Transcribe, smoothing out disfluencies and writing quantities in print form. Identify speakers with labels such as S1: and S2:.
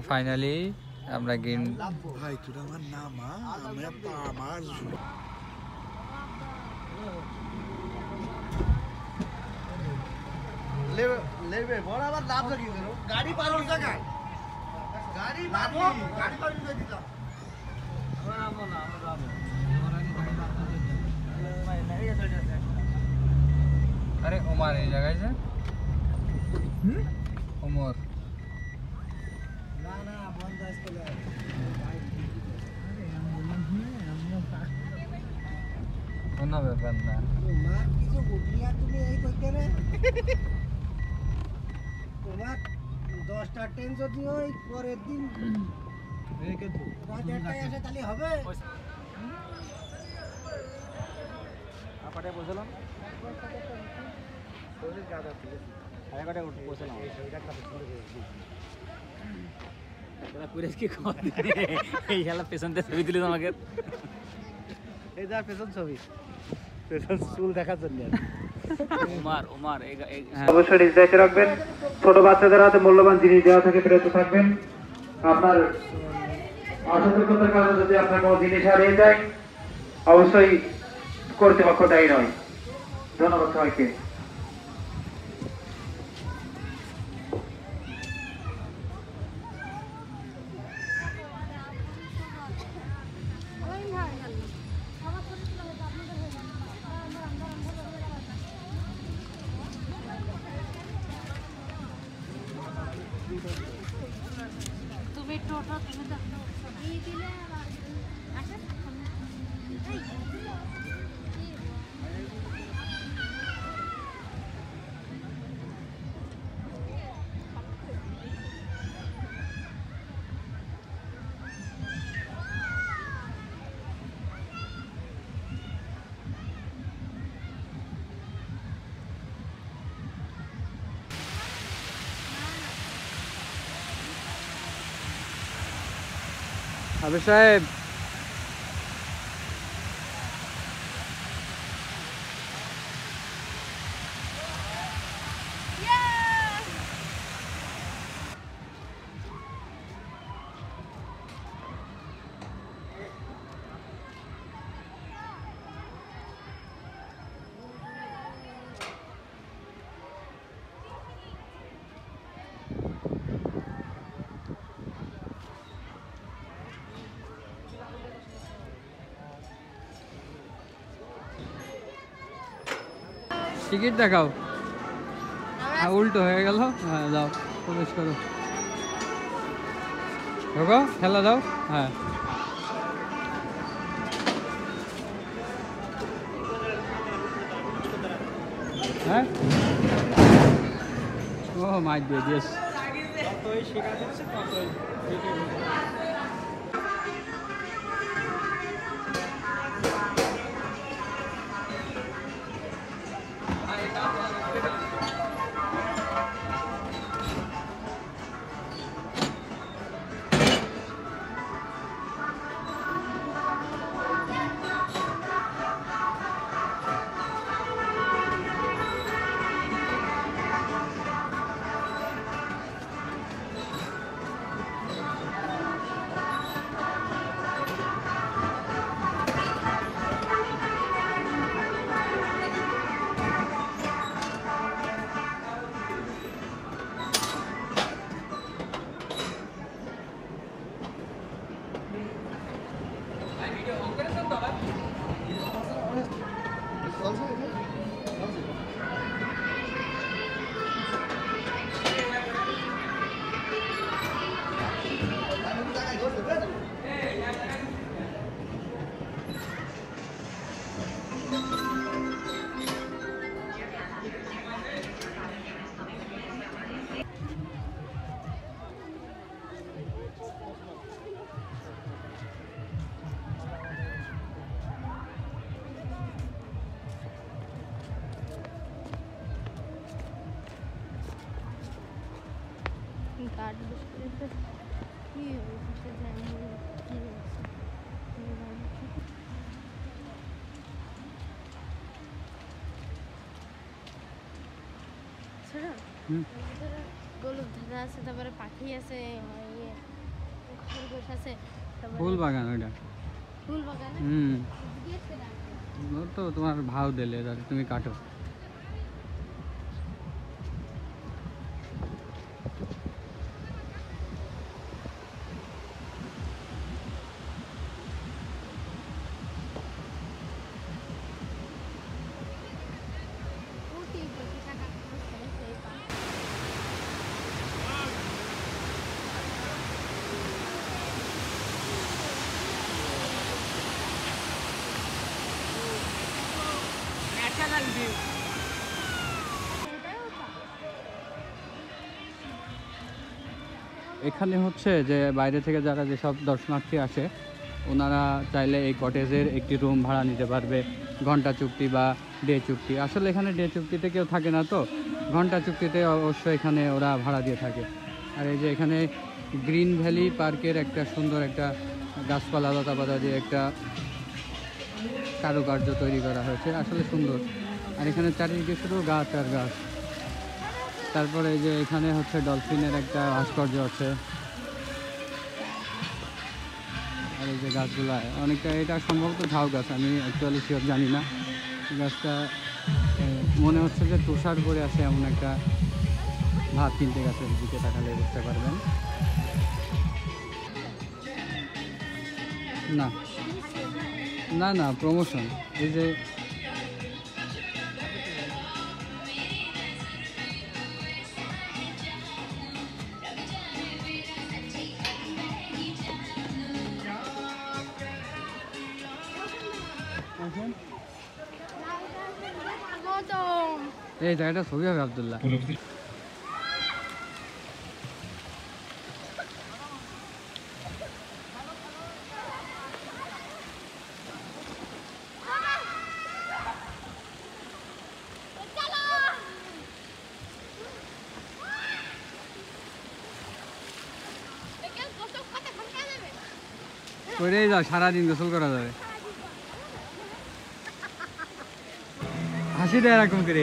S1: Finally আমরা green
S2: ভাই তোর আমার নাম আমরা আমার
S3: लेवे बड़ा बात लाभ लगी करो गाड़ी पार हो सका गाड़ी लाभ गाड़ी पार हो सकी
S1: अरे उमर এই জায়গায় যে उमर
S3: ना ना बंद है इसको
S1: কোনো ব্যাপার না
S3: তোমার কিছু বুঝিয়া তুমি এই কইতে রে তোমার 10টা ট্রেন যদি ওই পরের দিন রেখে দাও রাত 1টায় আসে তাহলে হবে আপাটে বসলাম ওই গাদা থেকে আরেকটা উঠে বসলাম এইটা কাছে শুরু করে তোরা পুরেশ কি কর এই শালা পেছনতে ছবি দিলি তোমাকে এই যা পেছন ছবি পেছন চুল দেখার জন্য উমার উমার
S4: অবশ্যই নির্দেশে রাখবেন ছোট বাচ্চাদের হাতে মূল্যবান জিনিস দেওয়া থেকে বিরত থাকবেন আপনার অসতর্কতার কারণে যদি আপনার কোনো জিনিস হারিয়ে যায় অবশ্যই কর্তৃপক্ষ দায়ী নয় ধন্যবাদ সবাইকে
S5: তুমি টোটো তুমি দাও এই দিলে আসেন
S1: আবে সাহেব টিকিট দেখাও উল্টো হয়ে গেল হ্যাঁ যাও প্রবেশ করো ঢোকো খেলা দাও হ্যাঁ হ্যাঁ ও মাই গডনেস
S3: ততই শেখা দিচ্ছে ততই
S5: কার্ড বসে কি হয়েছে জানি কি হয়েছে
S1: হুম।
S5: ভিতরে গোলক ধাঁধা আছে, তারপরে পাখি আছে, ইয়ে খরগোশ আছে, তারপরে
S1: ফুল বাগান ওইটা।
S5: ফুল বাগান আছে।
S1: হুম,
S5: গিয়েছে না?
S1: ও তো তোমার ভাও দিলে তাহলে তুমি কাটো।
S5: কোটি কোটি টাকা খরচ করেছে এই পার্ক। এটাও তো।
S1: এখানে হচ্ছে যে বাইরে থেকে যারা যেসব দর্শনার্থী আসে ওনারা চাইলে এই কটেজের একটি রুম ভাড়া নিতে পারবে, ঘন্টা চুক্তি বা ডে চুক্তি। আসলে এখানে ডে চুক্তিতে কেউ থাকে না, তো ঘন্টা চুক্তিতে অবশ্য এখানে ওরা ভাড়া দিয়ে থাকে। আর এই যে এখানে গ্রিন ভ্যালি পার্কের একটা সুন্দর একটা গাছপালা লতাপাতা দিয়ে একটা কারুকার্য তৈরি করা হয়েছে, আসলে সুন্দর। আর এখানে চারিদিকে শুধু গাছ আর গাছ। তারপরে এই যে এখানে হচ্ছে ডলফিনের একটা ভাস্কর্য আছে। আর এই যে গাছগুলা অনেকটা, এটা সম্ভবত ঝাউ গাছ, আমি অ্যাকচুয়ালি শিওর জানি না। এই গাছটা মনে হচ্ছে যে তুষার পরে আছে এমন একটা ভাব, কিনতে গাছের দিকে তাকালে বুঝতে পারবেন। না না না, প্রমোশন। এই যে
S5: স্বাগতম।
S1: এই জায়গাটা ছবি হবে আব্দুল্লাহ। করেই যাও, সারাদিন গোসল করা যাবে। হাসি দেয় এরকম করে,